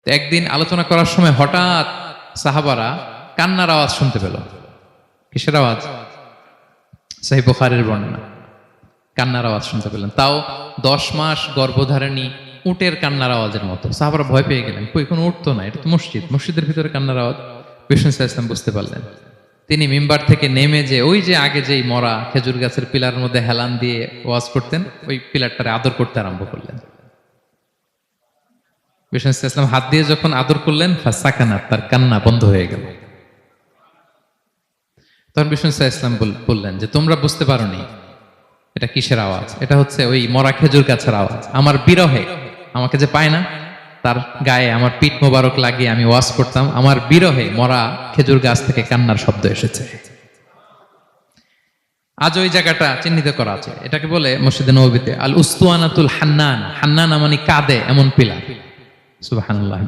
তো একদিন আলোচনা করার সময় হঠাৎ সাহাবারা কান্নার আওয়াজ শুনতে পেল। কিসের আওয়াজ? সহিহ বুখারীর বর্ণনা, কান্নার আওয়াজ শুনতে পেলেন। তাও 10 মাস গর্ভধারিণী উটের কান্নার আওয়াজের মতো। সাহাবারা ভয় পেয়ে গেলেন, কই কোনো উট তো না, এটা তো মসজিদ, মসজিদের ভিতরে কান্নার আওয়াজ। বিষ্ণু সাল্লাল্লাহু আলাইহি ওয়াসাল্লাম বুঝতে পারলেন। তিনি মিম্বার থেকে নেমে যে ওই যে আগে যেই মরা খেজুর গাছের পিলারের মধ্যে হেলান দিয়ে ওয়াজ করতেন, ওই পিলারটারে আদর করতে আরম্ভ করলেন। বিষ্ণু সাল্লাল্লাহু আলাইহি ওয়াসাল্লাম হাত দিয়ে যখন আদর করলেন, ফাসাকানাত, তার কান্না বন্ধ হয়ে গেল। তখন বিষ্ণু সাল্লাল্লাহু আলাইহি ওয়াসাল্লাম বললেন যে তোমরা বুঝতে পারোনি এটা কিসের আওয়াজ? এটা হচ্ছে ওই মরা খেজুর গাছের আওয়াজ। আমার বিরহে, আমাকে যে পায় না, তার গায়ে আমার পিঠ মোবারক লাগিয়ে আমি ওয়াজ করতাম, আমার বিরহে মরা খেজুর গাছ থেকে কান্নার শব্দ এসেছে। আজ ওই জায়গাটা চিহ্নিত করা আছে। এটাকে বলে মসজিদে নববীতে আল উস্তুয়ানাতুল হান্নান। হান্নান মানে কাঁদে এমন পিলার। সুবহানাল্লাহ।